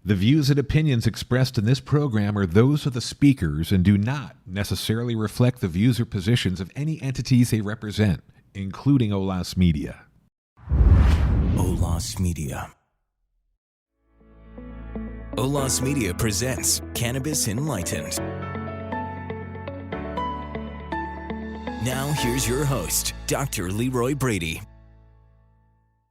The views and opinions expressed in this program are those of the speakers and do not necessarily reflect the views or positions of any entities they represent, including Olas Media. Olas Media. Olas Media presents Cannabis Enlightened. Now here's your host, Dr. Leroy Brady.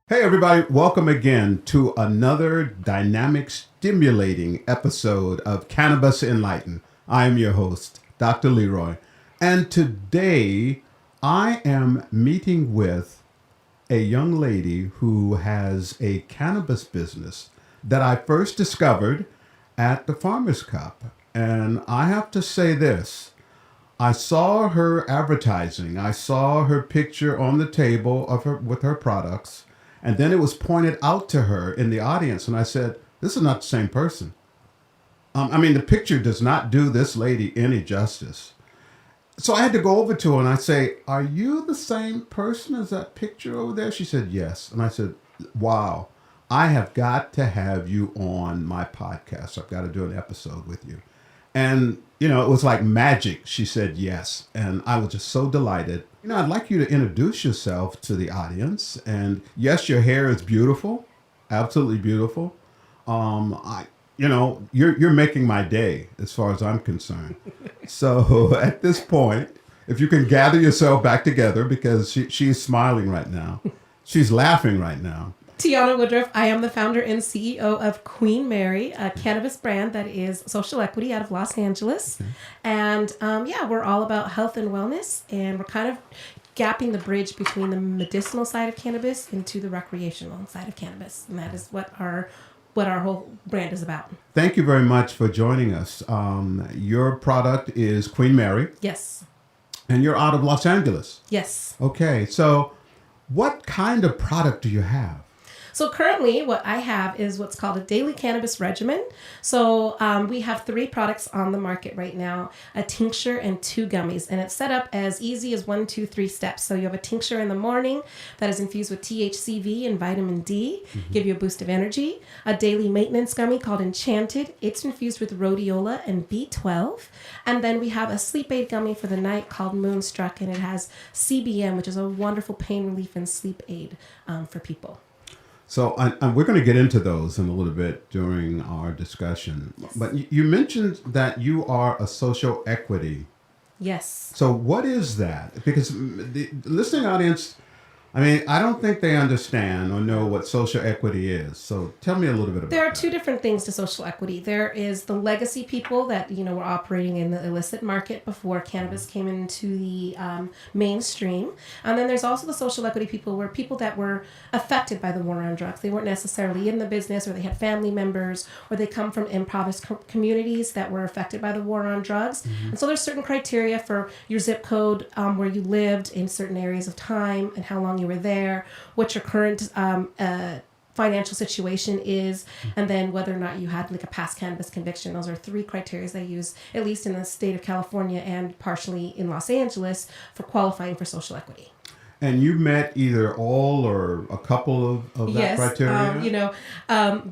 Hey everybody, welcome again to another dynamic, stimulating episode of Cannabis Enlightened. I am your host, Dr. Leroy, and today I am meeting with a young lady who has a cannabis business that I first discovered at the Farmer's Cup. And I have to say this, I saw her advertising, I saw her picture on the table of her with her products, and then it was pointed out to her in the audience, and I said, this is not the same person. The picture does not do this lady any justice. So I had to go over to her and I say, are you the same person as that picture over there? She said, yes. And I said, wow, I have got to have you on my podcast. I've got to do an episode with you. And, it was like magic. She said yes. And I was just so delighted. I'd like you to introduce yourself to the audience. And yes, your hair is beautiful. Absolutely beautiful. You're making my day as far as I'm concerned. So at this point, if you can gather yourself back together, because she's smiling right now. She's laughing right now. Tianna Woodruff. I am the founder and CEO of Queen Mary, a cannabis brand that is social equity out of Los Angeles. Okay. And we're all about health and wellness, and we're kind of gapping the bridge between the medicinal side of cannabis into the recreational side of cannabis. And that is what our whole brand is about. Thank you very much for joining us. Your product is Queen Mary. Yes. And you're out of Los Angeles. Yes. Okay. So what kind of product do you have? So currently what I have is what's called a daily cannabis regimen. So we have 3 products on the market right now, a tincture and 2 gummies. And it's set up as easy as 1, 2, 3 steps. So you have a tincture in the morning that is infused with THCV and vitamin D, give you a boost of energy. A daily maintenance gummy called Enchanted. It's infused with rhodiola and B12. And then we have a sleep aid gummy for the night called Moonstruck. And it has CBN, which is a wonderful pain relief and sleep aid for people. So we're going to get into those in a little bit during our discussion. Yes. But you mentioned that you are a social equity. Yes. So what is that? Because the listening audience, I don't think they understand or know what social equity is. So tell me a little bit about that. There are 2 different things to social equity. There is the legacy people that, were operating in the illicit market before cannabis came into the mainstream. And then there's also the social equity people, where people that were affected by the war on drugs. They weren't necessarily in the business, or they had family members, or they come from impoverished communities that were affected by the war on drugs. Mm-hmm. And so there's certain criteria for your zip code, where you lived in certain areas of time and how long you were there, what your current financial situation is, and then whether or not you had like a past cannabis conviction. Those are 3 criteria they use, at least in the state of California and partially in Los Angeles, for qualifying for social equity. And you met either all or a couple of that criteria?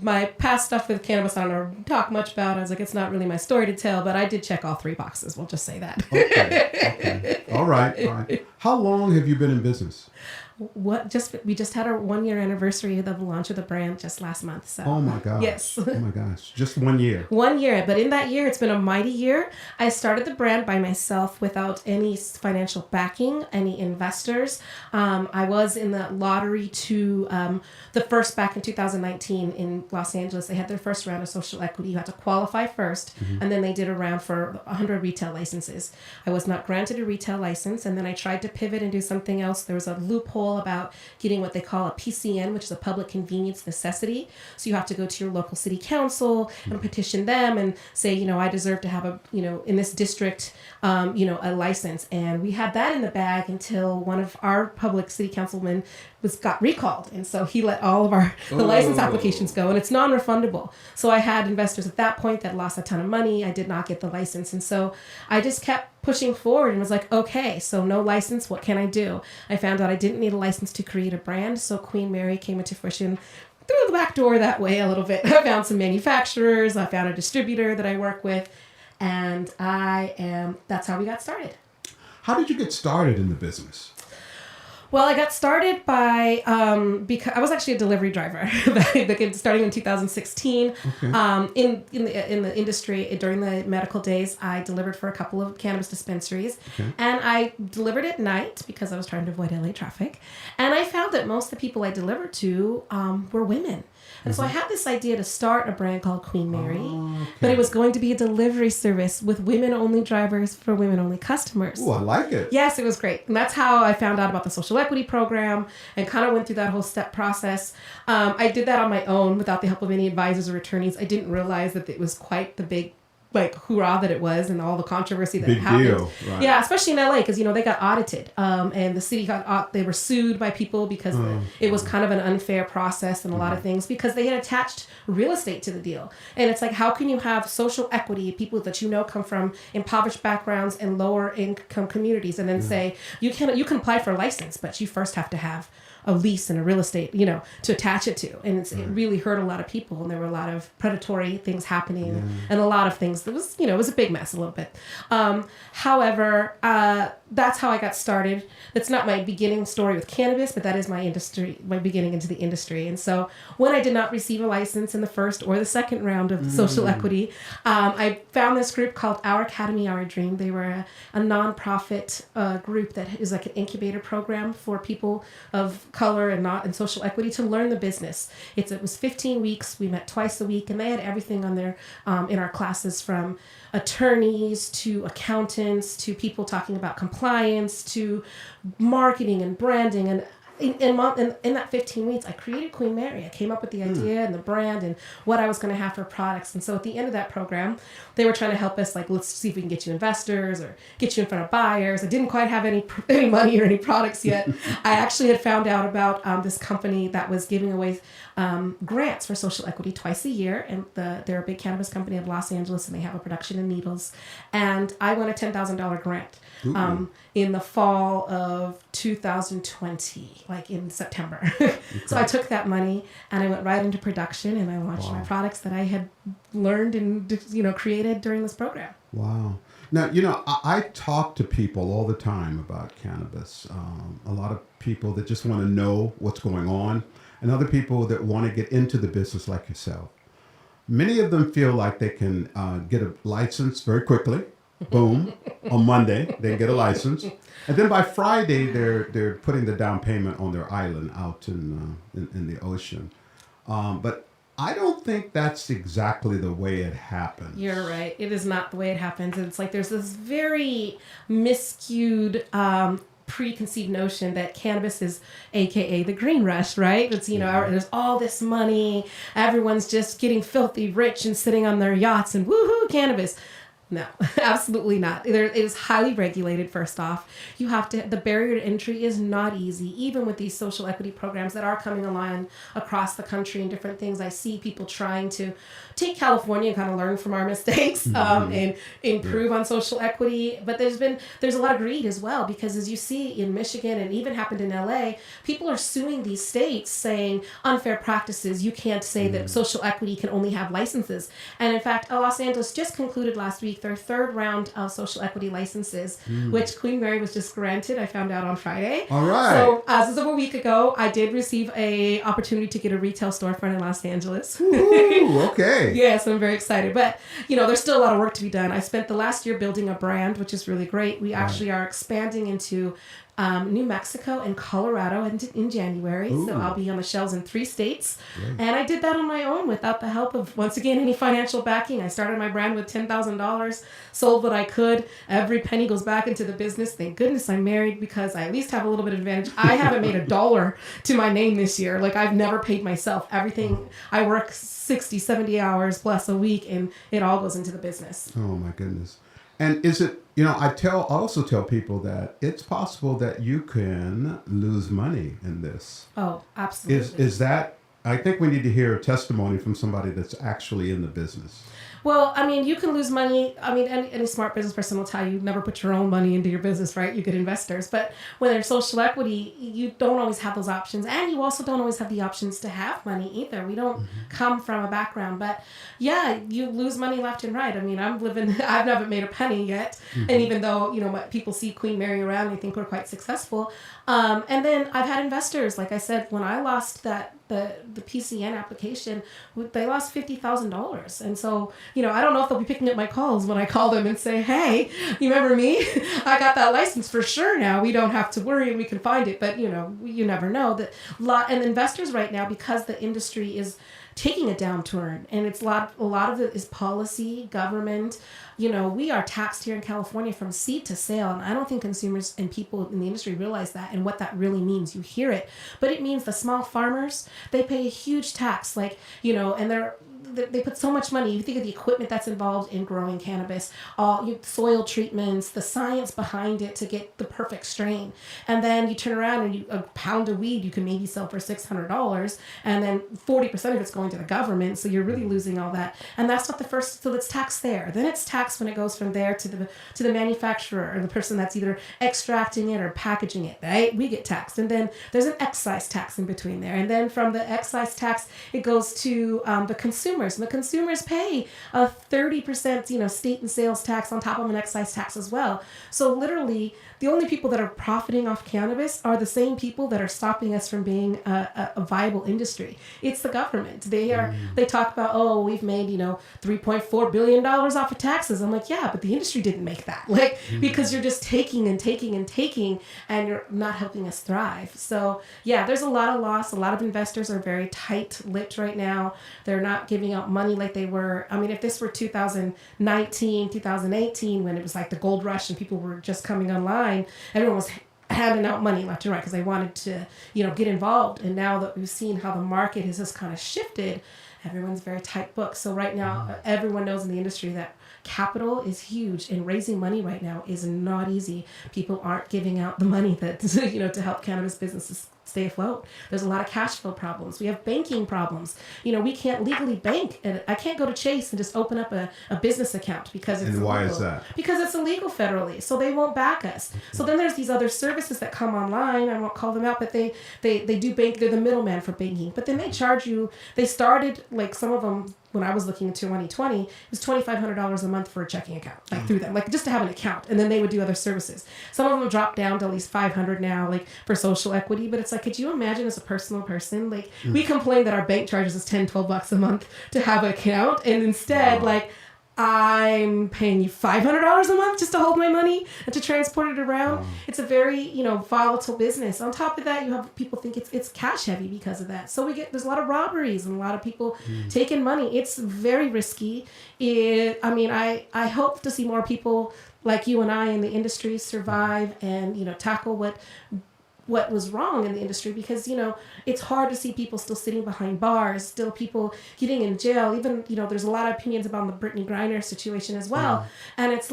My past stuff with cannabis, I don't talk much about. I was like, it's not really my story to tell, but I did check all 3 boxes. We'll just say that. Okay. All right. How long have you been in business? We just had our 1-year anniversary of the launch of the brand just last month. So. Oh my gosh. Yes. Oh my gosh. Just 1 year. 1 year. But in that year, it's been a mighty year. I started the brand by myself without any financial backing, any investors. I was in the lottery to the first back in 2019 in Los Angeles. They had their first round of social equity. You had to qualify first, and then they did a round for 100 retail licenses. I was not granted a retail license, and then I tried to pivot and do something else. There was a loophole about getting what they call a PCN, which is a public convenience necessity. So you have to go to your local city council and petition them and say, I deserve to have in this district, a license. And we had that in the bag until one of our public city councilmen got recalled. And so he let all of the license applications go, and it's non-refundable. So I had investors at that point that lost a ton of money. I did not get the license. And so I just kept pushing forward and was like, okay, so no license, what can I do? I found out I didn't need a license to create a brand. So Queen Mary came into fruition through the back door that way a little bit. I found some manufacturers. I found a distributor that I work with. And that's how we got started. How did you get started in the business? Well, I got started by, because I was actually a delivery driver starting in 2016. Okay. In the industry, during the medical days, I delivered for a couple of cannabis dispensaries. Okay. And I delivered at night because I was trying to avoid LA traffic. And I found that most of the people I delivered to were women. And so I had this idea to start a brand called Queen Mary, but it was going to be a delivery service with women-only drivers for women-only customers. Oh, I like it. Yes, it was great. And that's how I found out about the social equity program and kind of went through that whole step process. I did that on my own without the help of any advisors or attorneys. I didn't realize that it was quite the big hoorah that it was and all the controversy that happened. Deal, right. Yeah, especially in LA because, they got audited and the city they were sued by people because it was kind of an unfair process and a lot of things because they had attached real estate to the deal. And it's like, how can you have social equity, people that come from impoverished backgrounds and lower income communities and then say, you can apply for a license, but you first have to have a lease and a real estate, to attach it to. And it really hurt a lot of people. And there were a lot of predatory things happening and a lot of things that was, it was a big mess a little bit. However, that's how I got started. That's not my beginning story with cannabis, but that is my beginning into the industry. And so when I did not receive a license in the first or the second round of social equity, I found this group called Our Academy, Our Dream. They were a nonprofit group that is like an incubator program for people of color and social equity to learn the business. It was 15 weeks. We met twice a week, and they had everything on their in our classes from attorneys to accountants to people talking about compliance to marketing and branding. And in that 15 weeks, I created Queen Mary. I came up with the idea and the brand and what I was going to have for products. And so at the end of that program, they were trying to help us, let's see if we can get you investors or get you in front of buyers. I didn't quite have any money or any products yet. I actually had found out about this company that was giving away grants for social equity twice a year. And they're a big cannabis company of Los Angeles, and they have a production in Needles. And I won a $10,000 grant in the fall of 2020, in September. So I took that money and I went right into production and I launched my products that I had learned and created during this program. Wow. Now, I talk to people all the time about cannabis. A lot of people that just want to know what's going on and other people that want to get into the business like yourself. Many of them feel like they can get a license very quickly. Boom. On Monday, they get a license. And then by Friday, they're putting the down payment on their island out in the ocean. But I don't think that's exactly the way it happens. You're right. It is not the way it happens. It's like there's this very miscued preconceived notion that cannabis is AKA the green rush, right? It's, there's all this money. Everyone's just getting filthy rich and sitting on their yachts and woohoo, cannabis. No, absolutely not. It is highly regulated, first off. The barrier to entry is not easy, even with these social equity programs that are coming along across the country and different things. I see people trying to take California and kind of learn from our mistakes and improve on social equity. But there's a lot of greed as well, because as you see in Michigan and even happened in LA, people are suing these states saying unfair practices. You can't say that social equity can only have licenses. And in fact, Los Angeles just concluded last week their third round of social equity licenses, which Queen Mary was just granted. I found out on Friday. All right. So as of a week ago, I did receive a opportunity to get a retail storefront in Los Angeles. Ooh, okay. Yes, I'm very excited. But, there's still a lot of work to be done. I spent the last year building a brand, which is really great. We actually are expanding into New Mexico and Colorado in January. Ooh. So I'll be on the shelves in 3 states. Great. And I did that on my own without the help of, once again, any financial backing. I started my brand with $10,000, sold what I could. Every penny goes back into the business. Thank goodness I'm married because I at least have a little bit of advantage. I haven't made $1 to my name this year. I've never paid myself. Everything, I work 60, 70 hours plus a week and it all goes into the business. Oh my goodness. And is it, I also tell people that it's possible that you can lose money in this. Oh, absolutely. Is that I think we need to hear a testimony from somebody that's actually in the business. Well, I mean, you can lose money. I mean, any smart business person will tell you never put your own money into your business, right? You get investors. But when there's social equity, you don't always have those options. And you also don't always have the options to have money either. We don't come from a background. But yeah, you lose money left and right. I mean, I've never made a penny yet. And even though, people see Queen Mary around, they think we're quite successful. And then I've had investors, like I said, when I lost the PCN application, they lost $50,000. And so, I don't know if they'll be picking up my calls when I call them and say, hey, you remember me? I got that license for sure now. We don't have to worry and we can find it. But, you never know. And investors right now, because the industry is taking a downturn, and it's a lot of it is policy, government. We are taxed here in California from seed to sale, and I don't think consumers and people in the industry realize that and what that really means. You hear it, but it means the small farmers, they pay a huge tax, and they put so much money. You think of the equipment that's involved in growing cannabis, soil treatments, the science behind it to get the perfect strain. And then you turn around and a pound of weed you can maybe sell for $600, and then 40% of it's going to the government. So you're really losing all that. And that's not the first. So it's taxed there. Then it's taxed when it goes from there to the manufacturer or the person that's either extracting it or packaging it. Right? We get taxed, and then there's an excise tax in between there. And then from the excise tax, it goes to the consumer. And the consumers pay a 30%, state and sales tax on top of an excise tax as well. So literally, the only people that are profiting off cannabis are the same people that are stopping us from being a viable industry. It's the government. They talk about, we've made, $3.4 billion off of taxes. I'm like, yeah, but the industry didn't make that. Because you're just taking and taking and taking, and you're not helping us thrive. So yeah, there's a lot of loss. A lot of investors are very tight-lipped right now. They're not giving out money like they were. I mean, if this were 2019, 2018, when it was like the gold rush and people were just coming online, everyone was handing out money left and right because they wanted to, get involved. And now that we've seen how the market has just kind of shifted, everyone's very tight booked. So right now, everyone knows in the industry that capital is huge, and raising money right now is not easy. People aren't giving out the money that, to help cannabis businesses stay afloat. There's a lot of cash flow problems. We have banking problems. We can't legally bank. And I can't go to Chase and just open up a business account because it's illegal. And why is that? Because it's illegal federally. So they won't back us. So then there's these other services that come online. I won't call them out, but they do bank. They're the middleman for banking. But then they charge you. They started, some of them, when I was looking into 2020, it was $2,500 a month for a checking account, through them, just to have an account. And then they would do other services. Some of them dropped down to at least $500 now, for social equity. But it's could you imagine as a personal person, we complain that our bank charges us $10-12 a month to have an account. And instead, I'm paying you $500 a month just to hold my money and to transport it around. It's a very, volatile business. On top of that, you have people think it's cash heavy because of that. So there's a lot of robberies and a lot of people taking money. It's very risky. I hope to see more people like you and I in the industry survive and, tackle what was wrong in the industry, because it's hard to see people still sitting behind bars, still people getting in jail. Even there's a lot of opinions about the Brittany Griner situation as well. And it's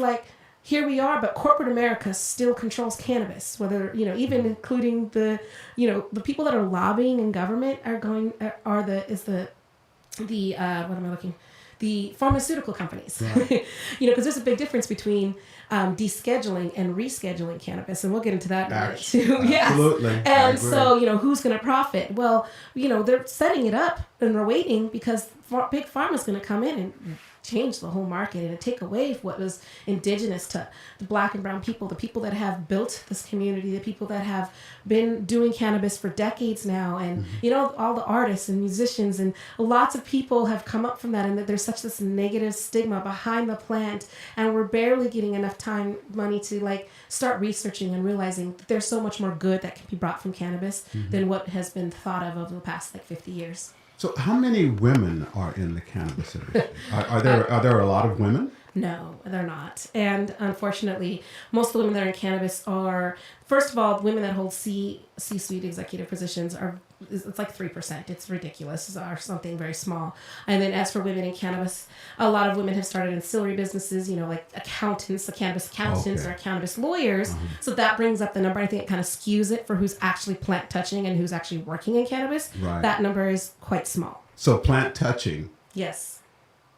here we are, but corporate America still controls cannabis, whether even including the people that are lobbying in government the pharmaceutical companies. Because there's a big difference between descheduling and rescheduling cannabis, and we'll get into that in a minute too. Yes. Absolutely. And so, who's going to profit? Well, they're setting it up and they're waiting because big pharma's going to come in and change the whole market and take away what was indigenous to the Black and brown people, the people that have built this community, the people that have been doing cannabis for decades now, and all the artists and musicians, and lots of people have come up from that, and that there's such this negative stigma behind the plant, and we're barely getting enough money to start researching and realizing that there's so much more good that can be brought from cannabis than what has been thought of over the past 50 years. So how many women are in the cannabis industry? Are there a lot of women? No, they're not. And unfortunately, most of the women that are in cannabis are, first of all, women that hold C-suite executive positions are it's like 3%. It's ridiculous, or something very small. And then as for women in cannabis, a lot of women have started ancillary businesses, like accountants, cannabis accountants, or cannabis lawyers. So that brings up the number. I think it kind of skews it for who's actually plant touching and who's actually working in cannabis. Right. That number is quite small. So plant touching. Yes.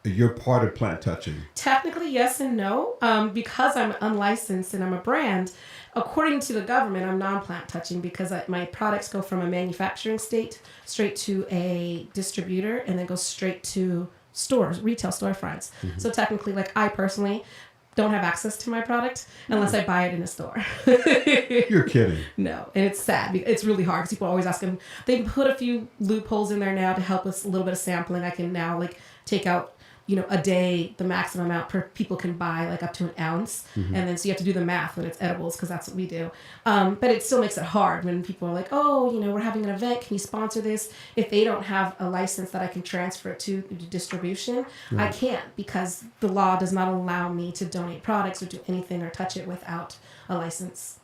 You're part of plant touching. Technically, yes and no. Because I'm unlicensed and I'm a brand, according to the government, I'm non-plant touching because my products go from a manufacturing state straight to a distributor and then go straight to stores, retail storefronts. So technically, like I personally don't have access to my product unless I buy it in a store. You're kidding. No, and it's sad. It's really hard because people always ask them. They put a few loopholes in there now to help with a little bit of sampling. I can now take out a day, the maximum amount per people can buy, up to an ounce. And then so you have to do the math when it's edibles because that's what we do. But it still makes it hard when people are like, oh, we're having an event. Can you sponsor this? If they don't have a license that I can transfer it to distribution, I can't because the law does not allow me to donate products or do anything or touch it without a license.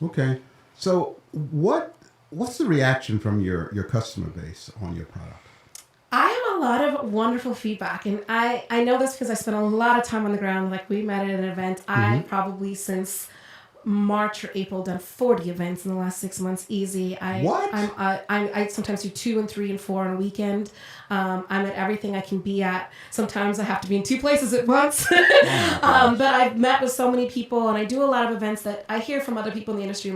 Okay. So what's the reaction from your customer base on your product? I have a lot of wonderful feedback, and I know this because I spent a lot of time on the ground. We met at an event. I probably since March or April done 40 events in the last 6 months, easy. I sometimes do 2 and 3 and 4 on a weekend. I'm at everything I can be at. Sometimes I have to be in 2 places at once. But I've met with so many people, and I do a lot of events that I hear from other people in the industry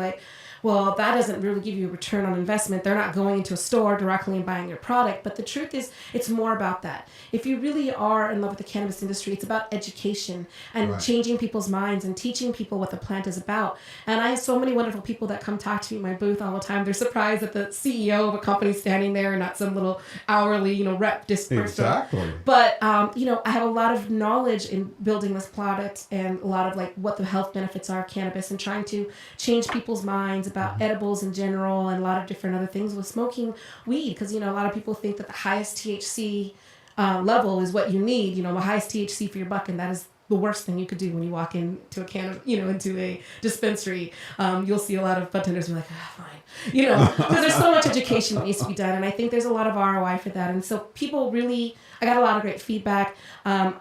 well, that doesn't really give you a return on investment. They're not going into a store directly and buying your product. But the truth is, it's more about that. If you really are in love with the cannabis industry, it's about education and changing people's minds and teaching people what the plant is about. And I have so many wonderful people that come talk to me in my booth all the time. They're surprised that the CEO of a company is standing there and not some little hourly, rep disperser. Exactly. But, I have a lot of knowledge in building this product and a lot of what the health benefits are of cannabis and trying to change people's minds about edibles in general and a lot of different other things with smoking weed because a lot of people think that the highest THC level is what you need, the highest THC for your buck, and that is the worst thing you could do when you walk into into a dispensary. You'll see a lot of budtenders be like, fine, because there's so much education that needs to be done, and I think there's a lot of ROI for that, and so people really, I got a lot of great feedback.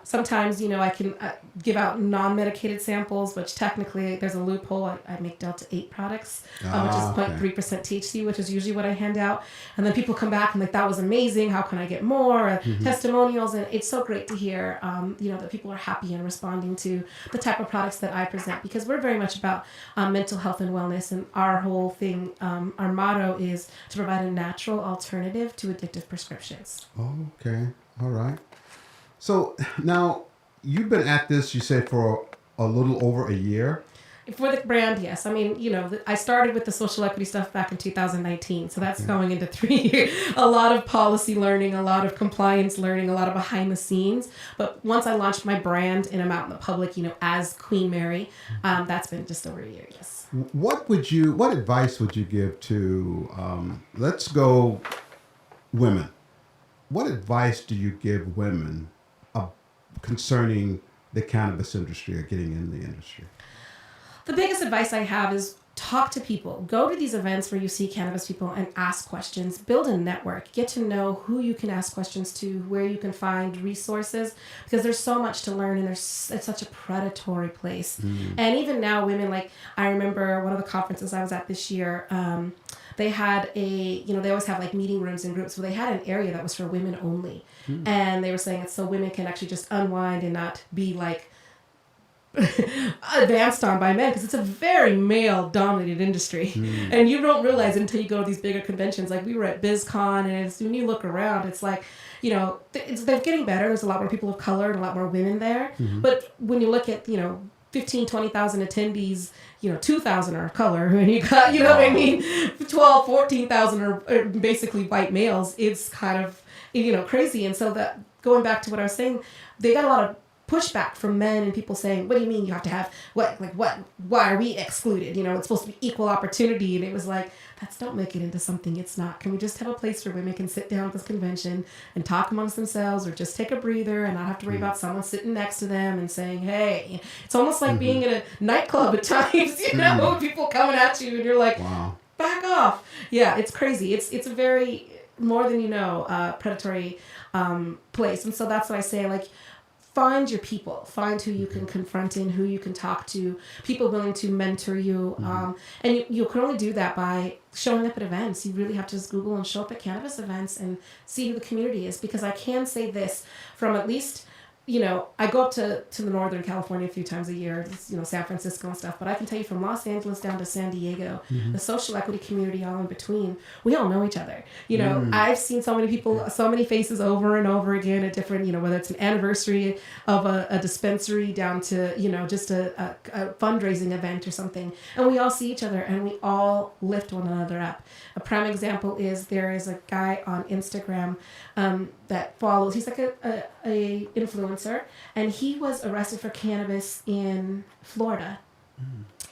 Sometimes, I can give out non-medicated samples, which technically there's a loophole. I make Delta 8 products, which is 0.3% THC, which is usually what I hand out. And then people come back and that was amazing. How can I get more? Testimonials. And it's so great to hear, that people are happy and responding to the type of products that I present because we're very much about mental health and wellness. And our whole thing, our motto is to provide a natural alternative to addictive prescriptions. Okay. All right. So now you've been at this, you said, for a little over a year. For the brand, yes. I mean, I started with the social equity stuff back in 2019. So that's going into 3 years. A lot of policy learning, a lot of compliance learning, a lot of behind the scenes. But once I launched my brand and I'm out in the public, as Queen Mary, that's been just over a year, yes. What advice would you give to, let's go women? What advice do you give women concerning the cannabis industry or getting in the industry? The biggest advice I have is talk to people. Go to these events where you see cannabis people and ask questions. Build a network. Get to know who you can ask questions to, where you can find resources, because there's so much to learn and it's such a predatory place. And even now, women, I remember one of the conferences I was at this year, they had they always have meeting rooms and groups. So they had an area that was for women only. And they were saying it's so women can actually just unwind and not be advanced on by men, because it's a very male dominated industry. And you don't realize it until you go to these bigger conventions. We were at BizCon, and when you look around, it's they're getting better. There's a lot more people of color and a lot more women there. But when you look at 15, 20,000 attendees, 2,000 are of color, and you got, what I mean, 12, 14,000 are basically white males. It's kind of, crazy. And so that, going back to what I was saying, they got a lot of pushback from men and people saying, what do you mean you have to have what, why are we excluded? It's supposed to be equal opportunity. And it was don't make it into something it's not. Can we just have a place where women can sit down at this convention and talk amongst themselves, or just take a breather and not have to worry about someone sitting next to them and saying, hey, it's almost like being in a nightclub at times, people coming at you and you're like, wow. back off. Yeah, it's crazy. It's a very, more than you know, predatory place. And so that's what I say, like, find your people, find who you can confront in, who you can talk to, people willing to mentor you. And you can only do that by showing up at events. You really have to just Google and show up at cannabis events and see who the community is. Because I can say this from at least, you know, I go up to the Northern California a few times a year, you know, San Francisco and stuff, but I can tell you from Los Angeles down to San Diego, the social equity community all in between, we all know each other. You know, I've seen so many people, so many faces over and over again at different, you know, whether it's an anniversary of a dispensary down to, you know, just a fundraising event or something. And we all see each other and we all lift one another up. A prime example is there is a guy on Instagram that follows, he's like a influencer, and he was arrested for cannabis in Florida.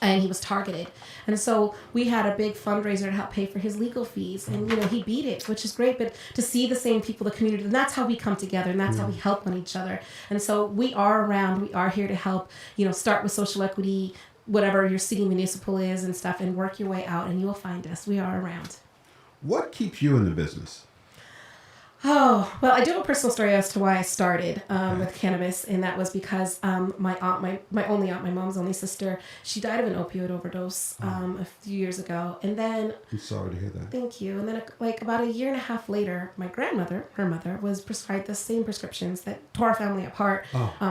And he was targeted. And so we had a big fundraiser to help pay for his legal fees. And, you know, he beat it, which is great. But to see the same people, the community, and that's how we come together. And that's how we help on each other. And so we are around. We are here to help, you know, start with social equity, whatever your city municipal is and stuff, and work your way out. And you will find us. We are around. What keeps you in the business? Oh, well, I do have a personal story as to why I started with cannabis, and that was because my aunt, my only aunt, my mom's only sister, she died of an opioid overdose a few years ago. And then... I'm sorry to hear that. Thank you. And then like about a year and a half later, my grandmother, her mother, was prescribed the same prescriptions that tore our family apart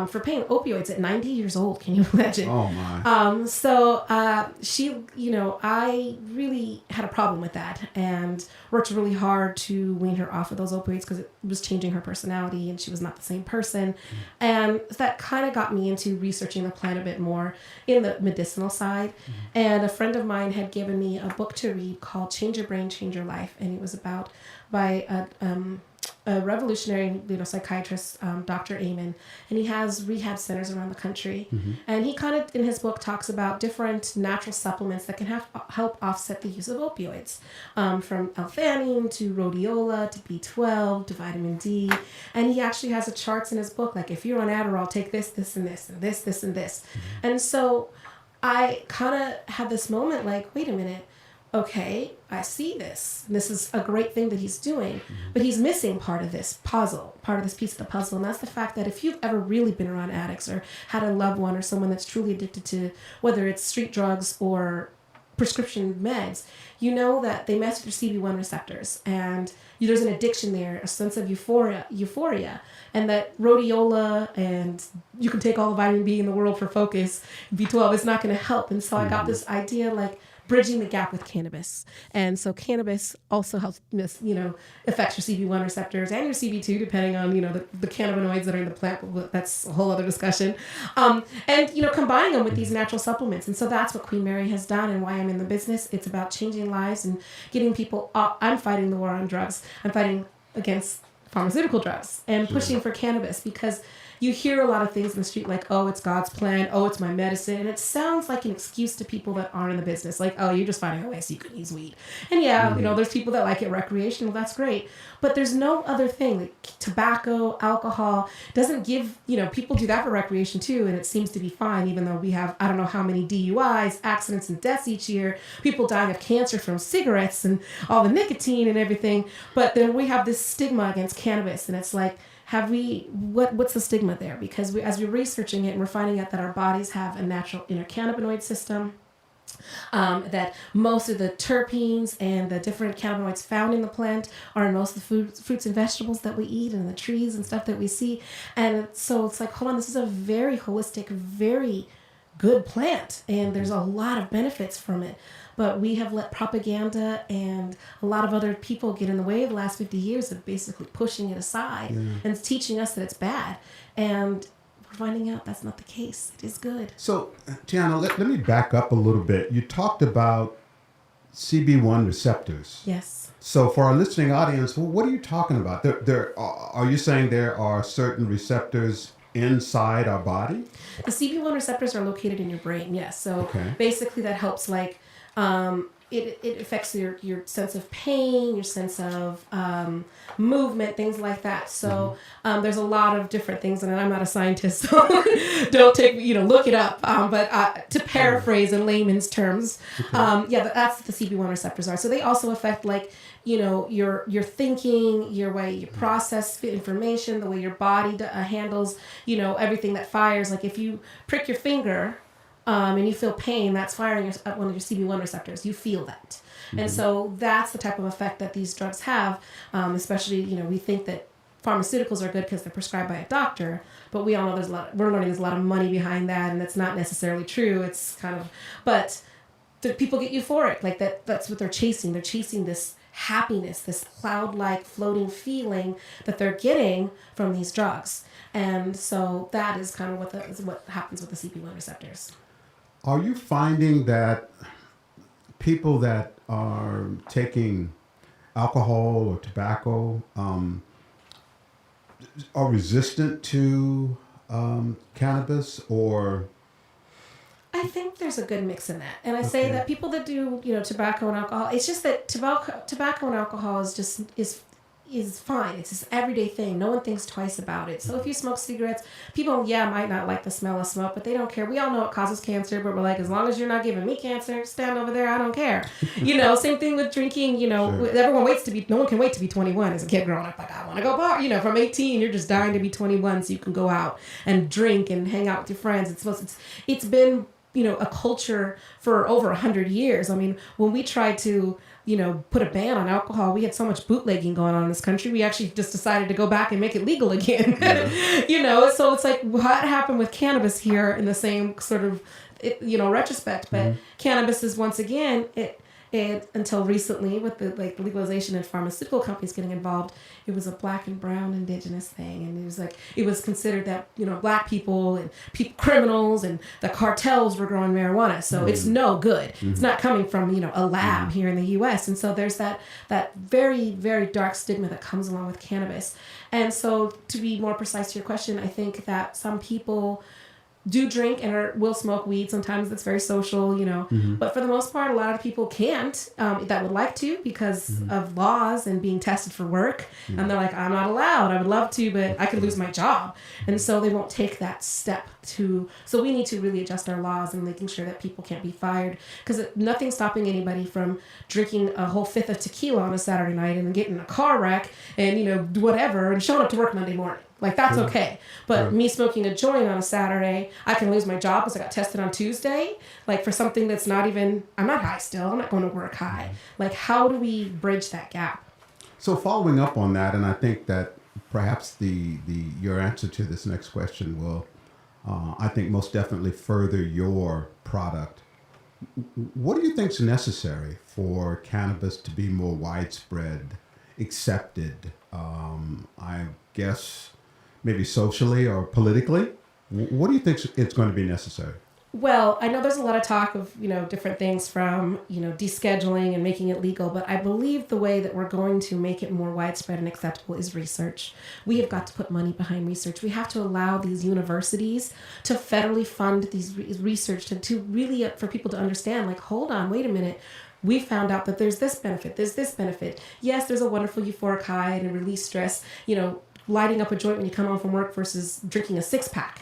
for pain, opioids at 90 years old. Can you imagine? Oh, my. So she, you know, I really had a problem with that and worked really hard to wean her off of those opioids because it was changing her personality and she was not the same person. And that kind of got me into researching the plant a bit more in the medicinal side. And a friend of mine had given me a book to read called Change Your Brain, Change Your Life. And it was about by a revolutionary, you know, psychiatrist, Dr. Amen, and he has rehab centers around the country. And he kind of, in his book, talks about different natural supplements that can help offset the use of opioids, from L-theanine to rhodiola to B12 to vitamin D. And he actually has charts in his book, like if you're on Adderall, take this, this, and this, and this, this, and this. And so I kind of had this moment like, wait a minute. Okay, I see this. This is a great thing that he's doing, but he's missing part of this puzzle, part of this piece of the puzzle. And that's the fact that if you've ever really been around addicts or had a loved one or someone that's truly addicted to whether it's street drugs or prescription meds, you know that they mess with your CB1 receptors and there's an addiction there, a sense of euphoria, and that rhodiola and you can take all the vitamin B in the world for focus, B12 is not going to help. And so I got this idea like, bridging the gap with cannabis. And so cannabis also helps, you know, affects your CB1 receptors and your CB2, depending on, you know, the cannabinoids that are in the plant. That's a whole other discussion. And, you know, combining them with these natural supplements. And so that's what Queen Mary has done and why I'm in the business. It's about changing lives and getting people up. I'm fighting the war on drugs. I'm fighting against pharmaceutical drugs and pushing for cannabis because you hear a lot of things in the street like, oh, it's God's plan. Oh, it's my medicine. And it sounds like an excuse to people that aren't in the business. Like, oh, you're just finding a way so you can use weed. And yeah, you know, there's people that like it recreational. That's great. But there's no other thing. Like tobacco, alcohol doesn't give, you know, people do that for recreation too. And it seems to be fine, even though we have, I don't know how many DUIs, accidents, and deaths each year. People dying of cancer from cigarettes and all the nicotine and everything. But then we have this stigma against cannabis. And it's like, what's the stigma there? Because as we're researching it and we're finding out that our bodies have a natural cannabinoid system, that most of the terpenes and the different cannabinoids found in the plant are in most of the fruits and vegetables that we eat and the trees and stuff that we see. And so it's like, hold on, this is a very holistic, very good plant. And there's a lot of benefits from it. But we have let propaganda and a lot of other people get in the way of the last 50 years of basically pushing it aside and teaching us that it's bad. And we're finding out that's not the case. It is good. So, Tianna, let me back up a little bit. You talked about CB1 receptors. Yes. So for our listening audience, what are you talking about? Are you saying there are certain receptors inside our body? The CB1 receptors are located in your brain, yes. So basically that helps like it affects your sense of pain, your sense of movement, things like that. So there's a lot of different things, and I'm not a scientist, so don't take look it up. But to paraphrase in layman's terms, that's what the CB1 receptors are. So they also affect your thinking, your way you process information, the way your body handles everything that fires. Like if you prick your finger. And you feel pain, that's firing one of your CB1 receptors. You feel that. And so that's the type of effect that these drugs have, especially, we think that pharmaceuticals are good because they're prescribed by a doctor, but we all know we're learning there's a lot of money behind that, and that's not necessarily true. It's kind of, but the people get euphoric, like that's what they're chasing. They're chasing this happiness, this cloud-like floating feeling that they're getting from these drugs. And so that is kind of what happens with the CB1 receptors. Are you finding that people that are taking alcohol or tobacco are resistant to cannabis, or? I think there's a good mix in that. And I say that people that do, tobacco and alcohol, it's just that tobacco and alcohol is fine. It's this everyday thing. No one thinks twice about it. So if you smoke cigarettes, people, might not like the smell of smoke, but they don't care. We all know it causes cancer, but we're like, as long as you're not giving me cancer, stand over there, I don't care. Same thing with drinking, Sure. No one can wait to be 21 as a kid growing up. Like, I want to go bar. From 18, you're just dying to be 21 so you can go out and drink and hang out with your friends. It's been, a culture for over 100 years. I mean, when we tried to put a ban on alcohol, we had so much bootlegging going on in this country. We actually just decided to go back and make it legal again. Yeah. So it's like what happened with cannabis here in the same sort of, retrospect. But cannabis is once again, it until recently with the legalization and pharmaceutical companies getting involved, it was a black and brown indigenous thing, and it was considered that black people and criminals and the cartels were growing marijuana, so it's no good. It's not coming from a lab here in the U.S., and so there's that very, very dark stigma that comes along with cannabis. And so to be more precise to your question, I think that some people do drink and will smoke weed. Sometimes it's very social, but for the most part, a lot of people can't, that would like to because of laws and being tested for work. And they're like, I'm not allowed. I would love to, but I could lose my job. And so they won't take that step so we need to really adjust our laws and making sure that people can't be fired, because nothing's stopping anybody from drinking a whole fifth of tequila on a Saturday night and getting in a car wreck and, whatever, and showing up to work Monday morning. Like, that's okay. But me smoking a joint on a Saturday, I can lose my job because I got tested on Tuesday. Like, for something that's not even, I'm not high still. I'm not going to work high. Like, how do we bridge that gap? So following up on that, and I think that perhaps your answer to this next question will, I think, most definitely further your product. What do you think is necessary for cannabis to be more widespread, accepted, I guess, maybe socially or politically? What do you think it's going to be necessary? Well, I know there's a lot of talk of, different things from, descheduling and making it legal, but I believe the way that we're going to make it more widespread and acceptable is research. We have got to put money behind research. We have to allow these universities to federally fund these research to really, for people to understand, like, hold on, wait a minute. We found out that there's this benefit, there's this benefit. Yes, there's a wonderful euphoric high and release stress, lighting up a joint when you come home from work versus drinking a 6-pack,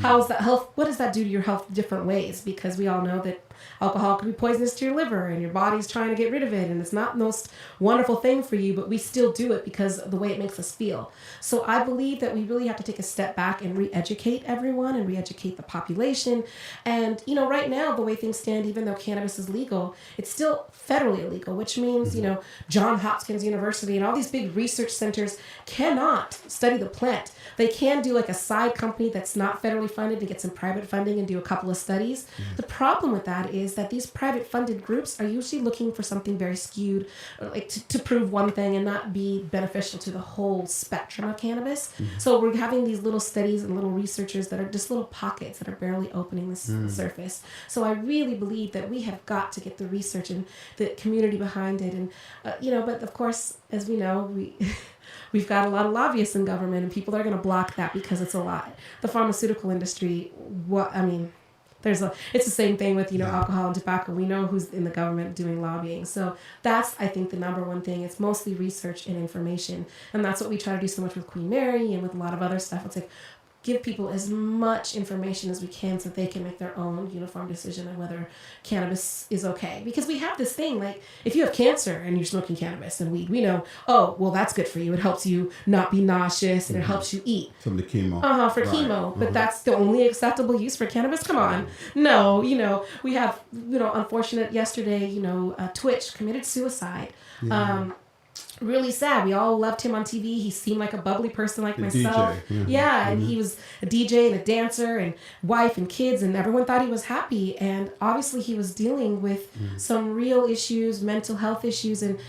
how is that health? What does that do to your health different ways? Because we all know that alcohol can be poisonous to your liver and your body's trying to get rid of it. And it's not the most wonderful thing for you, but we still do it because of the way it makes us feel. So I believe that we really have to take a step back and re-educate everyone and re-educate the population. And, right now, the way things stand, even though cannabis is legal, it's still federally illegal, which means, Johns Hopkins University and all these big research centers cannot study the plant. They can do like a side company that's not federally funded to get some private funding and do a couple of studies. The problem with that is that these private funded groups are usually looking for something very skewed, like to prove one thing and not be beneficial to the whole spectrum of cannabis. So we're having these little studies and little researchers that are just little pockets that are barely opening the surface. So I really believe that we have got to get the research and the community behind it. And, but of course, as we know, we've got a lot of lobbyists in government and people that are going to block that because it's a lot. The pharmaceutical industry, it's the same thing with, alcohol and tobacco. We know who's in the government doing lobbying. So that's, I think, the number one thing. It's mostly research and information. And that's what we try to do so much with Queen Mary and with a lot of other stuff. It's like, give people as much information as we can so they can make their own uniform decision on whether cannabis is okay. Because we have this thing, like, if you have cancer and you're smoking cannabis and weed, we know, oh, well, that's good for you. It helps you not be nauseous and it helps you eat. From the chemo. For chemo. But that's the only acceptable use for cannabis? Come on. No, we have, unfortunate yesterday, Twitch committed suicide. Yeah. Really sad. We all loved him on TV. He seemed like a bubbly person like myself. DJ. Yeah, and he was a DJ and a dancer and wife and kids, and everyone thought he was happy. And obviously he was dealing with some real issues, mental health issues, and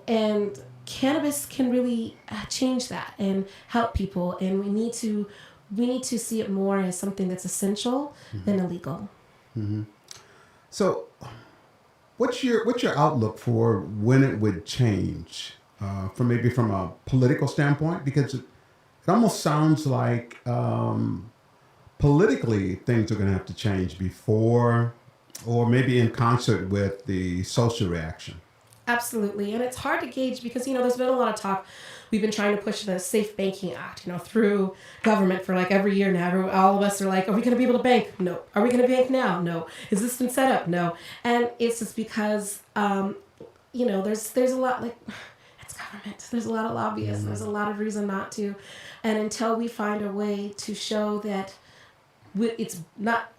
and cannabis can really change that and help people. And we need to see it more as something that's essential than illegal. Mm-hmm. So, what's your outlook for when it would change, from a political standpoint? Because it almost sounds like politically things are going to have to change before, or maybe in concert with the social reaction. Absolutely. And it's hard to gauge because, there's been a lot of talk. We've been trying to push the Safe Banking Act, through government for like every year now. All of us are like, are we going to be able to bank? No. Are we going to bank now? No. Is this been set up? No. And it's just because, there's a lot, like, it's government. There's a lot of lobbyists. There's a lot of reason not to. And until we find a way to show that it's not,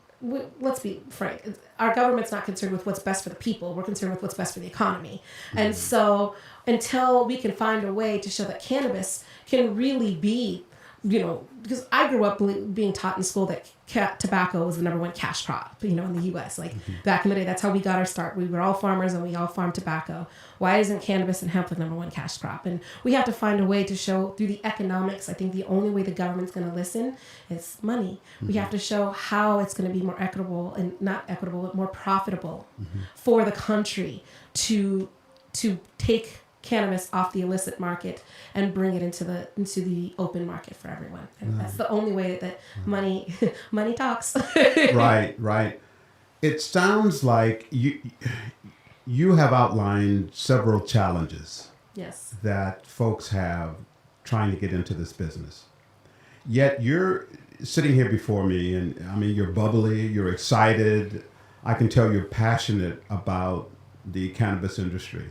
let's be frank, our government's not concerned with what's best for the people. We're concerned with what's best for the economy. And so until we can find a way to show that cannabis can really be, because I grew up being taught in school that tobacco was the number one cash crop, in the U.S. Like back in the day, that's how we got our start. We were all farmers and we all farmed tobacco. Why isn't cannabis and hemp the number one cash crop? And we have to find a way to show through the economics. I think the only way the government's going to listen is money. We have to show how it's going to be more equitable and not equitable, but more profitable for the country to take cannabis off the illicit market and bring it into the open market for everyone. And that's the only way that money talks. Right. It sounds like you have outlined several challenges. Yes. That folks have trying to get into this business. Yet you're sitting here before me, and I mean, you're bubbly, you're excited. I can tell you're passionate about the cannabis industry.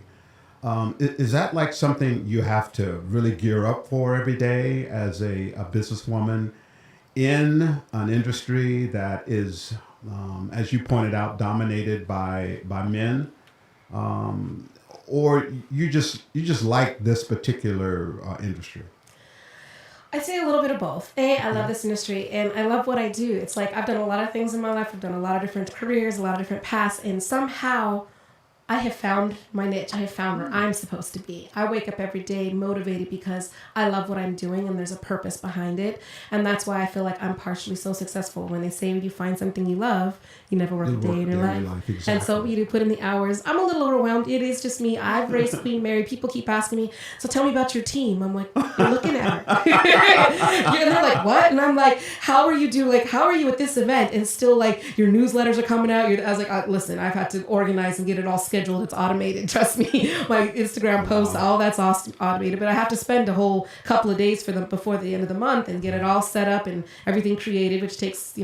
Is that like something you have to really gear up for every day as a businesswoman in an industry that is, as you pointed out, dominated by men? Or you just like this particular industry? I'd say a little bit of both. I love this industry and I love what I do. It's like I've done a lot of things in my life. I've done a lot of different careers, a lot of different paths, and somehow I have found my niche. I have found where I'm supposed to be. I wake up every day motivated because I love what I'm doing and there's a purpose behind it. And that's why I feel like I'm partially so successful. When they say when you find something you love, you never work a day in your life. Exactly. And so you do put in the hours. I'm a little overwhelmed. It is just me. I've raised Queen Mary. People keep asking me, so tell me about your team. I'm like, you're looking at her. And they're like, what? And I'm like, how are you at this event? And still like your newsletters are coming out. I was like, listen, I've had to organize and get it all scheduled. It's automated. Trust me. My Instagram posts, all that's automated. But I have to spend a whole couple of days before the end of the month and get it all set up and everything created, which takes,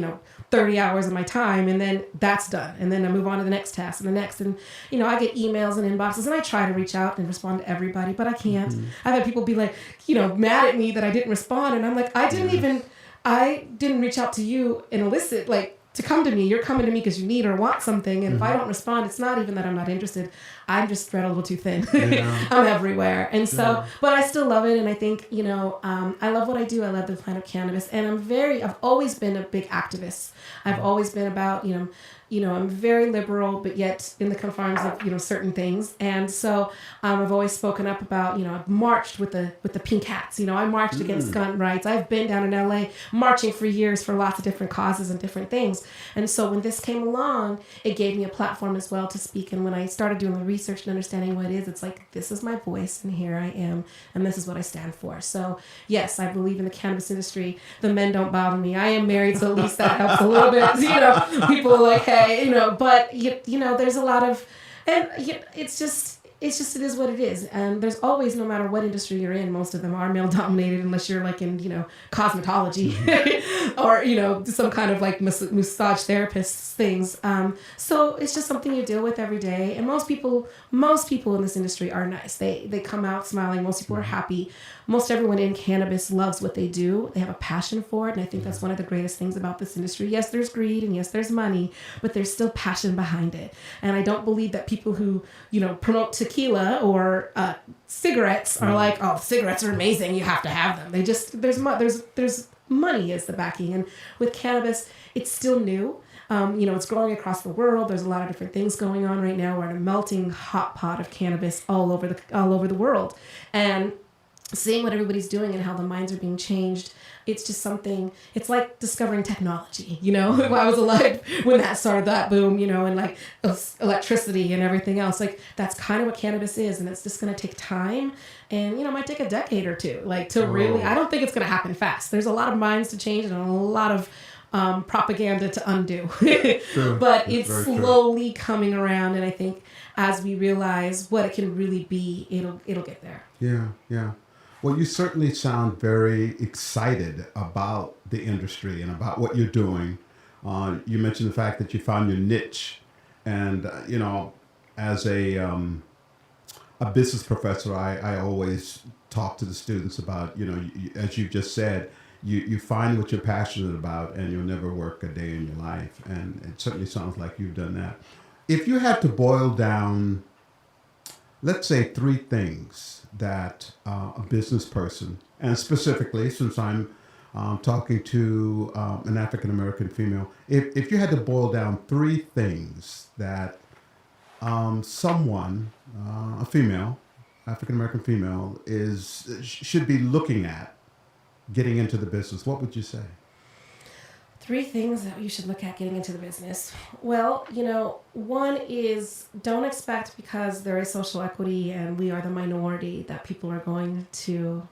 30 hours of my time. And then that's done. And then I move on to the next task and the next. And, I get emails and inboxes and I try to reach out and respond to everybody, but I can't. I've had people be like, mad at me that I didn't respond. And I'm like, I didn't reach out to you and elicit, to come to me. You're coming to me because you need or want something. And if I don't respond, it's not even that I'm not interested. I'm just spread a little too thin. Yeah. I'm everywhere. And so, but I still love it. And I think, I love what I do. I love the plant of cannabis. And I've always been a big activist. I've always been about, I'm very liberal, but yet in the confines of, certain things. And so I've always spoken up about, I've marched with the pink hats. I marched against gun rights. I've been down in LA marching for years for lots of different causes and different things. And so when this came along, it gave me a platform as well to speak. And when I started doing the research and understanding what it is, it's like, this is my voice and here I am. And this is what I stand for. So yes, I believe in the cannabis industry. The men don't bother me. I am married, so at least that helps a little bit. People are like, hey, but there's a lot of, and it is what it is. And there's always, no matter what industry you're in, most of them are male dominated unless you're like in, cosmetology or, some kind of like massage therapist things. So it's just something you deal with every day. And most people in this industry are nice. They come out smiling. Most people are happy. Most everyone in cannabis loves what they do. They have a passion for it. And I think that's one of the greatest things about this industry. Yes, there's greed and yes, there's money, but there's still passion behind it. And I don't believe that people who, promote tequila or cigarettes are like, oh, cigarettes are amazing. You have to have them. They just, there's money is the backing. And with cannabis, it's still new. It's growing across the world. There's a lot of different things going on right now. We're in a melting hot pot of cannabis all over the world. And seeing what everybody's doing and how the minds are being changed, it's just something, it's like discovering technology, I was alive when that started, that boom, and like electricity and everything else. Like that's kind of what cannabis is. And it's just going to take time and, it might take a decade or two, really, I don't think it's going to happen fast. There's a lot of minds to change and a lot of propaganda to undo, but it's slowly coming around. And I think as we realize what it can really be, it'll get there. Yeah. Yeah. Well, you certainly sound very excited about the industry and about what you're doing. You mentioned the fact that you found your niche, and as a business professor, I always talk to the students about as you just said, you find what you're passionate about, and you'll never work a day in your life. And it certainly sounds like you've done that. If you had to boil down, let's say, 3 things that a business person, and specifically since I'm talking to an African-American female, if you had to boil down 3 things that someone, a female, African-American female, should be looking at getting into the business, what would you say? 3 things that you should look at getting into the business. Well, one is, don't expect because there is social equity and we are the minority that people are going to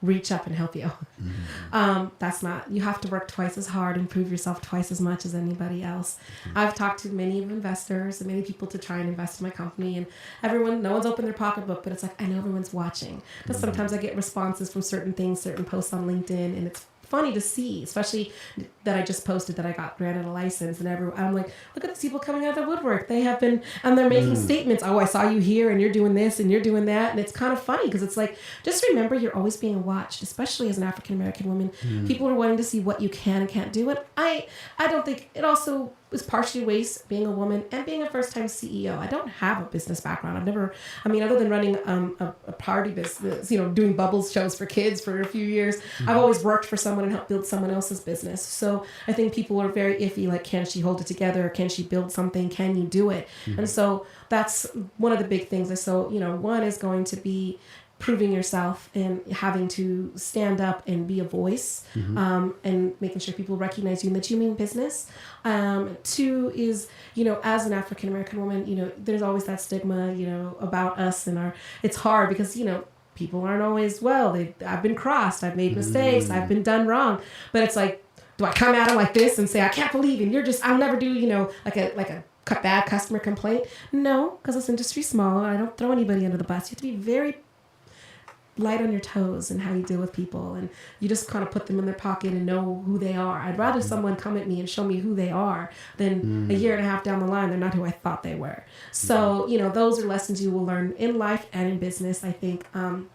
reach up and help you. Mm-hmm. That's not, you have to work twice as hard and prove yourself twice as much as anybody else. Mm-hmm. I've talked to many investors and many people to try and invest in my company, and no one's opened their pocketbook, but it's like, I know everyone's watching. Because sometimes I get responses from certain things, certain posts on LinkedIn, and it's funny to see, especially that I just posted that I got granted a license, and I'm like, look at these people coming out of the woodwork. They have been, and they're making statements. Oh, I saw you here and you're doing this and you're doing that. And it's kind of funny because it's like, just remember you're always being watched, especially as an African-American woman. People are wanting to see what you can and can't do. And I don't think it also was partially waste being a woman and being a first-time CEO. I don't have a business background. Other than running a party business, doing bubbles shows for kids for a few years, I've always worked for someone and helped build someone else's business. So I think people are very iffy, like, can she hold it together? Can she build something? Can you do it? And so that's one of the big things. And so, one is going to be proving yourself and having to stand up and be a voice, and making sure people recognize you and that you mean business. 2 is, as an African-American woman, there's always that stigma, about us and it's hard because, people aren't always, I've been crossed, I've made mistakes, I've been done wrong. But it's like, do I come at them like this and say, I can't believe it, I'll never do, like a bad customer complaint? No, because this industry's small and I don't throw anybody under the bus. You have to be very light on your toes and how you deal with people, and you just kind of put them in their pocket and know who they are. I'd rather someone come at me and show me who they are than a year and a half down the line they're not who I thought they were. So those are lessons you will learn in life and in business, I think. And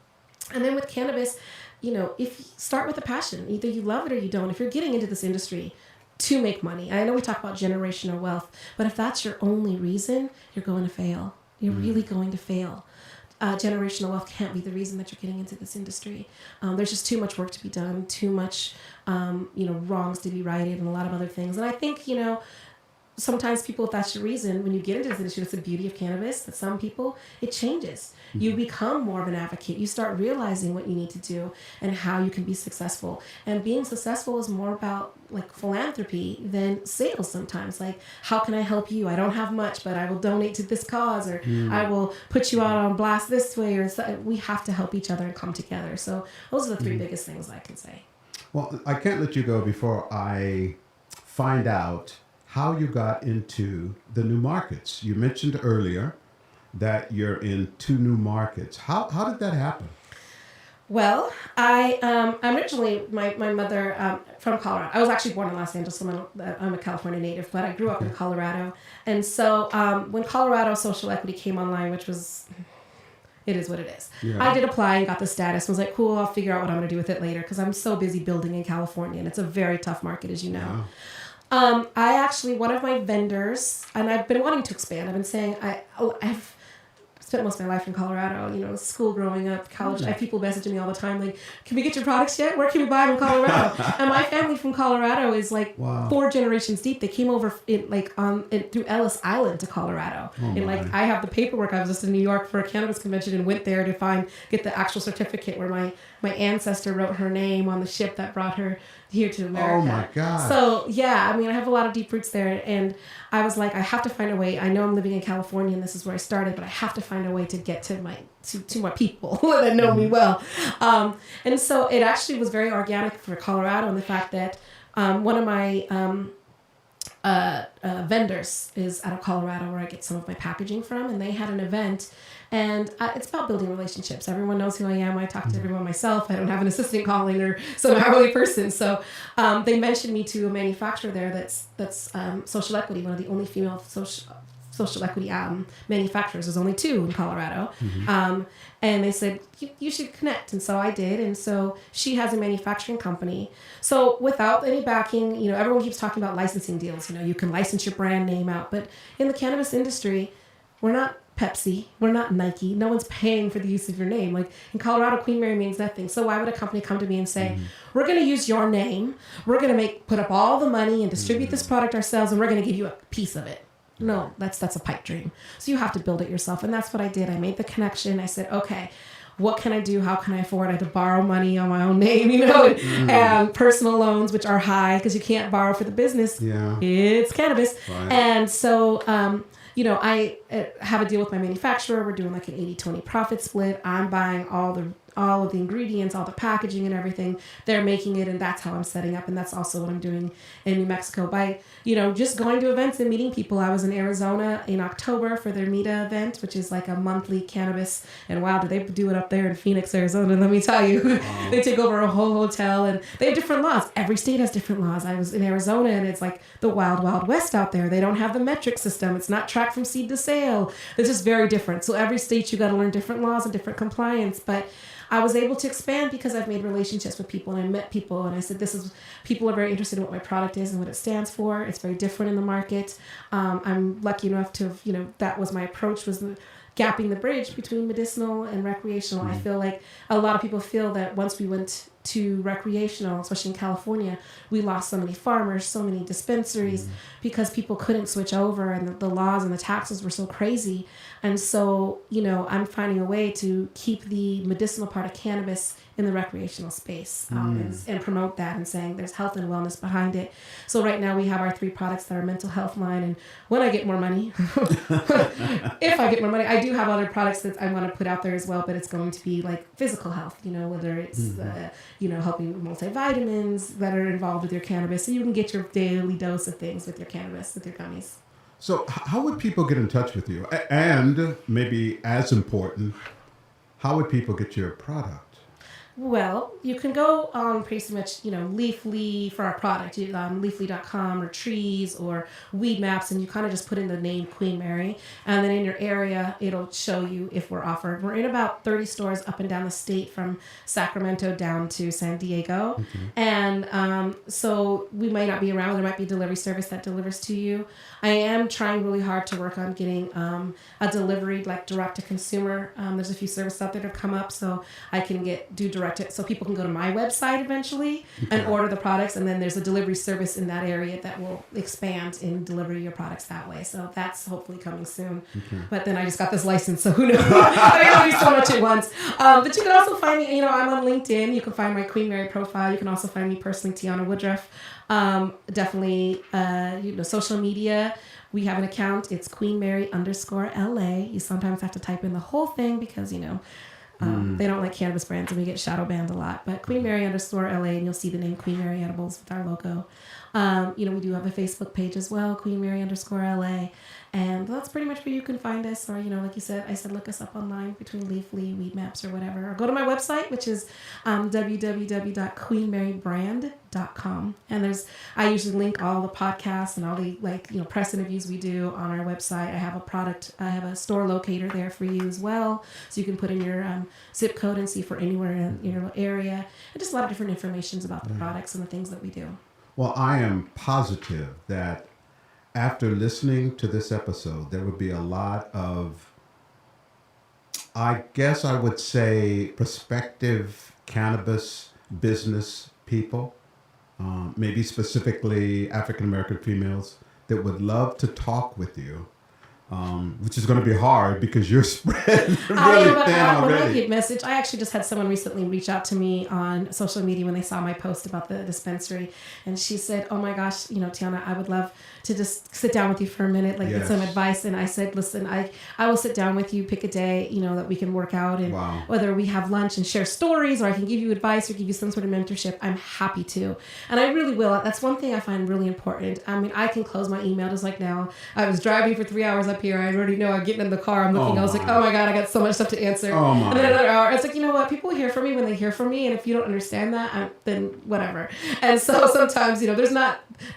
then with cannabis, if you start with a passion, either you love it or you don't. If you're getting into this industry to make money, I know we talk about generational wealth, but if that's your only reason, you're going to fail. You're really going to fail. Generational wealth can't be the reason that you're getting into this industry. There's just too much work to be done, too much, wrongs to be righted, and a lot of other things. And I think, sometimes people, if that's your reason, when you get into this industry, it's the beauty of cannabis, that some people, it changes. You become more of an advocate. You start realizing what you need to do and how you can be successful. And being successful is more about like philanthropy than sales sometimes. Like, how can I help you? I don't have much, but I will donate to this cause, or I will put you out on blast this way, or we have to help each other and come together. So those are the three biggest things I can say. Well, I can't let you go before I find out how you got into the new markets. You mentioned earlier that you're in 2 new markets. How did that happen? Well, I'm originally, my mother from Colorado. I was actually born in Los Angeles, so I'm a California native, but I grew up in Colorado. And so when Colorado social equity came online, which was, it is what it is. Yeah. I did apply and got the status. I was like, cool, I'll figure out what I'm going to do with it later, because I'm so busy building in California, and it's a very tough market, as you know. Yeah. I actually, one of my vendors, and I've been wanting to expand. I've been saying, I've spent most of my life in Colorado, school growing up, college. I have people messaging me all the time, like, can we get your products yet? Where can we buy them in Colorado? And my family from Colorado is like 4 generations deep. They came over through Ellis Island to Colorado. I have the paperwork. I was just in New York for a cannabis convention and went there to get the actual certificate where my ancestor wrote her name on the ship that brought her here to America. Oh my God. So yeah, I have a lot of deep roots there, and I was like, I have to find a way. I know I'm living in California and this is where I started, but I have to find a way to get to my people that know me well. And so it actually was very organic for Colorado, and the fact that one of my vendors is out of Colorado, where I get some of my packaging from, and they had an event. And it's about building relationships. Everyone knows who I am. I talk to everyone myself. I don't have an assistant calling or some hourly person. So they mentioned me to a manufacturer there that's social equity, one of the only female social equity manufacturers. There's only 2 in Colorado. And they said, you should connect. And so I did. And so she has a manufacturing company. So without any backing, everyone keeps talking about licensing deals. You can license your brand name out. But in the cannabis industry, we're not Pepsi, we're not Nike. No one's paying for the use of your name. Like in Colorado, Queen Mary means nothing. So why would a company come to me and say, we're going to use your name, we're going to put up all the money and distribute this product ourselves, and we're going to give you a piece of it? No, that's a pipe dream. So you have to build it yourself. And that's what I did. I made the connection. I said, okay, what can I do? How can I afford? I had to borrow money on my own name, and personal loans, which are high because you can't borrow for the business. Yeah. It's cannabis. Right. And so, I have a deal with my manufacturer. We're doing like an 80-20 profit split. I'm buying all of the ingredients, all the packaging and everything. They're making it, and that's how I'm setting up. And that's also what I'm doing in New Mexico by, just going to events and meeting people. I was in Arizona in October for their META event, which is like a monthly cannabis. And wow, do they do it up there in Phoenix, Arizona? Let me tell you, they take over a whole hotel, and they have different laws. Every state has different laws. I was in Arizona, and it's like the wild, wild west out there. They don't have the metric system. It's not tracked from seed to sale. It's just very different. So every state, you got to learn different laws and different compliance. But I was able to expand because I've made relationships with people, and I met people, and I said, people are very interested in what my product is and what it stands for. It's very different in the market. I'm lucky enough to have, that was my approach, was gapping the bridge between medicinal and recreational. I feel like a lot of people feel that once we went to recreational, especially in California, we lost so many farmers, so many dispensaries, because people couldn't switch over, and the laws and the taxes were so crazy. And so, I'm finding a way to keep the medicinal part of cannabis in the recreational space, and promote that, and saying there's health and wellness behind it. So right now we have our 3 products that are mental health line. And when I get more money, if I get more money, I do have other products that I want to put out there as well, but it's going to be like physical health, whether it's, helping multivitamins that are involved with your cannabis. So you can get your daily dose of things with your cannabis, with your gummies. So how would people get in touch with you? And maybe as important, how would people get your product? Well, you can go on pretty much, Leafly for our product, leafly.com or Trees or Weed Maps, and you kind of just put in the name Queen Mary, and then in your area, it'll show you if we're offered. We're in about 30 stores up and down the state, from Sacramento down to San Diego. And so we might not be around. There might be a delivery service that delivers to you. I am trying really hard to work on getting a delivery, like direct to consumer. There's a few services out there that have come up, so I can do direct direct it so people can go to my website eventually and order the products. And then there's a delivery service in that area that will expand and deliver your products that way. So that's hopefully coming soon. But then I just got this license, so who knows? I can do so much at once. But you can also find me, I'm on LinkedIn. You can find my Queen Mary profile. You can also find me personally, Tianna Woodruff. Definitely, social media. We have an account. It's Queen Mary _LA. You sometimes have to type in the whole thing because, they don't like cannabis brands and we get shadow banned a lot. But Queen Mary _LA, and you'll see the name Queen Mary Edibles with our logo. We do have a Facebook page as well, Queen Mary _LA. And that's pretty much where you can find us. Or, like you said, look us up online between Leafly, Weed Maps, or whatever. Or go to my website, which is www.queenmarybrand.com. And I usually link all the podcasts and all the press interviews we do on our website. I have a store locator there for you as well. So you can put in your zip code and see for anywhere in your area. And just a lot of different information about the products and the things that we do. Well, I am positive that after listening to this episode, there would be a lot of, I guess I would say, prospective cannabis business people, maybe specifically African-American females, that would love to talk with you. Which is going to be hard because you're spread really thin already. When I get message, I actually just had someone recently reach out to me on social media when they saw my post about the dispensary, and she said, "Oh my gosh, Tianna, I would love to just sit down with you for a minute, get some advice." And I said, "Listen, I will sit down with you, pick a day, that we can work out, and whether we have lunch and share stories, or I can give you advice or give you some sort of mentorship. I'm happy to, and I really will. That's one thing I find really important. I mean, I can close my email just like now. I was driving for 3 hours up here. I already know I'm getting in the car. I'm looking. I was like, oh my God, I got so much stuff to answer. And then another hour. It's like, you know what? People hear from me when they hear from me. And if you don't understand that, then whatever. And so sometimes, there's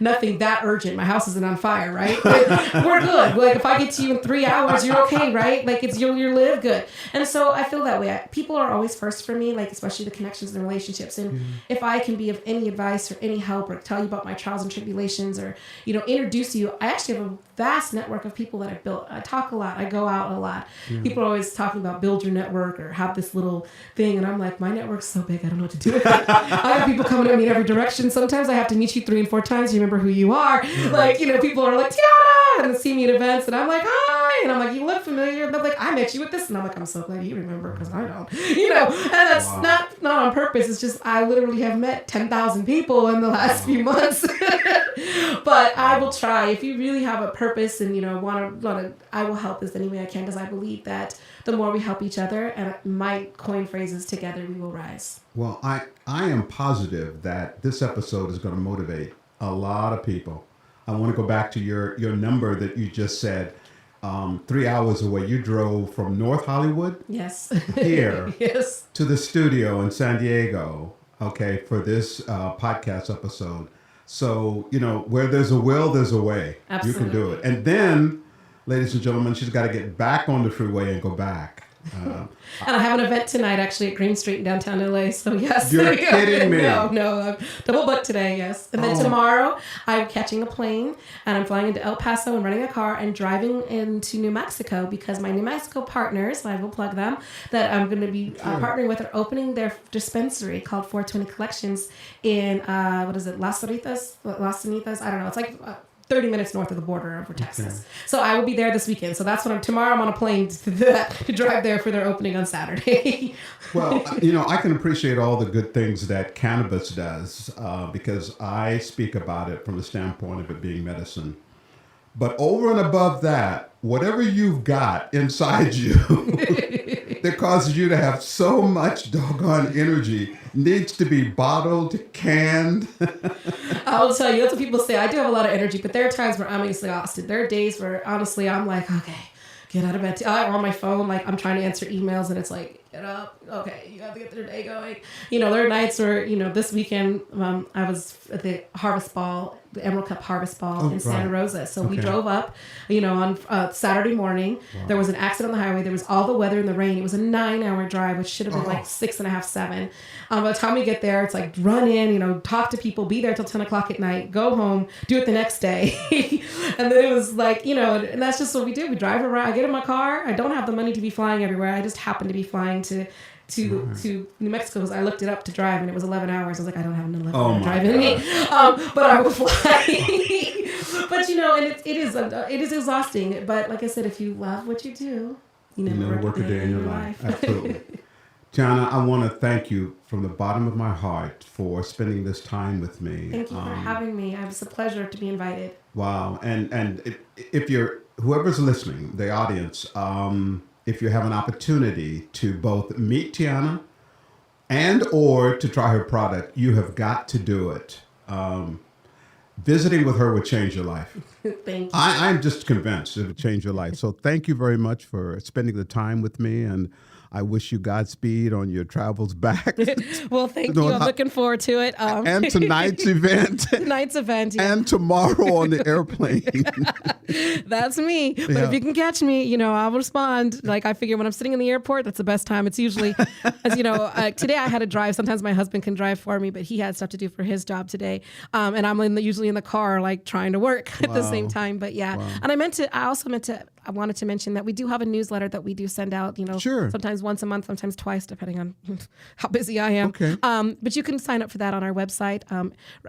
nothing that urgent. My house isn't on fire, right? We're good. Like if I get to you in 3 hours, you're okay, right? Like it's you'll live good. And so I feel that way. People are always first for me, especially the connections and relationships. And if I can be of any advice or any help or tell you about my trials and tribulations or, introduce you, I actually have a vast network of people that I've built. I talk a lot. I go out a lot. People are always talking about build your network or have this little thing. And I'm like, my network's so big, I don't know what to do with it. I have people coming at me in every direction. Sometimes I have to meet you 3 and 4 times. You remember who you are. People are like, Tianna, and see me at events. And I'm like, hi. And I'm like, you look familiar. And they're like, I met you with this. And I'm like, I'm so glad you remember because I don't. And that's not on purpose. It's just I literally have met 10,000 people in the last few months. But I will try. If you really have a purpose and, want to, I will help as any way I can because I believe that the more we help each other, and my coin phrase is together we will rise. Well, I am positive that this episode is going to motivate a lot of people. I want to go back to your number that you just said. 3 hours away. You drove from North Hollywood? Yes. Here. Yes. To the studio in San Diego, okay, for this podcast episode. So, where there's a will, there's a way. Absolutely. You can do it. And then, ladies and gentlemen, she's got to get back on the freeway and go back. And I have an event tonight actually at Green Street in downtown LA. So yes. You're kidding me. No, I'm double booked today, yes. And then tomorrow I'm catching a plane and I'm flying into El Paso and renting a car and driving into New Mexico because my New Mexico partners, I will plug them, that I'm going to be partnering with are opening their dispensary called 420 Collections in, Las Cenitas? I don't know. It's like 30 minutes north of the border over Texas. Okay. So I will be there this weekend. So that's what tomorrow I'm on a plane to drive there for their opening on Saturday. Well, I can appreciate all the good things that cannabis does because I speak about it from the standpoint of it being medicine. But over and above that, whatever you've got inside you that causes you to have so much doggone energy needs to be bottled, canned. I'll tell you, that's what people say. I do have a lot of energy, but there are times where I'm exhausted. There are days where, honestly, I'm like, okay, get out of bed. I'm on my phone, like, I'm trying to answer emails, and it's like, get up. Okay, you have to get their day going. There are nights where, this weekend, I was at the Harvest Ball, the Emerald Cup Harvest Ball in Santa Rosa. So we drove up, on Saturday morning. Wow. There was an accident on the highway. There was all the weather and the rain. It was a 9-hour drive, which should have been like 6.5, 7. By the time we get there, it's like run in, talk to people, be there till 10 o'clock at night, go home, do it the next day. And then it was like, and that's just what we do. We drive around. I get in my car. I don't have the money to be flying everywhere. I just happen to be flying to to New Mexico because I looked it up to drive and it was 11 hours. I was like, I don't have an 11 Oh hour my drive in me, but I will fly. But and it is exhausting. But like I said, if you love what you do, you never work a day in your life. Absolutely. Tianna, I want to thank you from the bottom of my heart for spending this time with me. Thank you for having me. It was a pleasure to be invited. Wow. And if you're, whoever's listening, the audience, if you have an opportunity to both meet Tianna and or to try her product, you have got to do it. Visiting with her would change your life. Thank you. I'm just convinced it would change your life. So thank you very much for spending the time with me, and I wish you Godspeed on your travels back. Well, thank you. I'm looking forward to it. And tonight's event. Tonight's event, yeah. And tomorrow on the airplane. That's me. But if you can catch me, I'll respond. Like, I figure when I'm sitting in the airport, that's the best time. It's usually, today I had to drive. Sometimes my husband can drive for me, but he had stuff to do for his job today. And I'm usually in the car, like, trying to work at the same time. But yeah. Wow. And I wanted to mention that we do have a newsletter that we do send out, Sure. Sometimes once a month, sometimes twice, depending on how busy I am. Okay. But you can sign up for that on our website.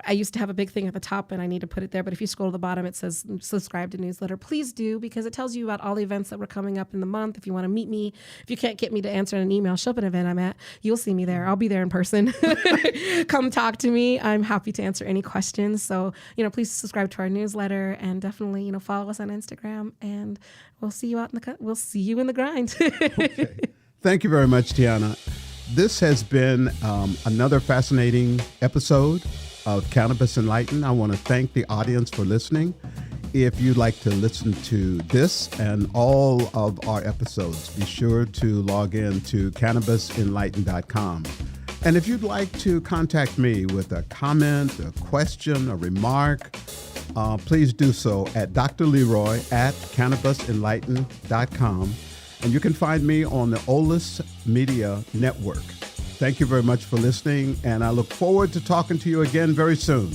I used to have a big thing at the top and I need to put it there. But if you scroll to the bottom, it says subscribe to newsletter. Please do, because it tells you about all the events that were coming up in the month. If you want to meet me, if you can't get me to answer an email, show up at an event I'm at, you'll see me there. I'll be there in person. Come talk to me. I'm happy to answer any questions. So, please subscribe to our newsletter and definitely, follow us on Instagram, and we'll see you we'll see you in the grind. Okay. Thank you very much, Tianna. This has been another fascinating episode of Cannabis Enlightened. I want to thank the audience for listening. If you'd like to listen to this and all of our episodes, be sure to log in to cannabisenlightened.com. And if you'd like to contact me with a comment, a question, a remark, please do so at drleroy@cannabisenlightened.com. And you can find me on the Olus Media Network. Thank you very much for listening, and I look forward to talking to you again very soon.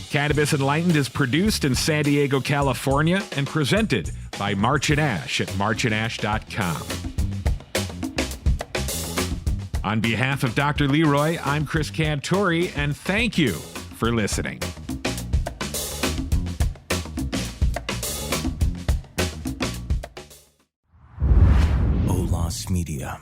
Cannabis Enlightened is produced in San Diego, California, and presented by March and Ash at marchandash.com. On behalf of Dr. Leroy, I'm Chris Cantori, and thank you for listening. Olas Media.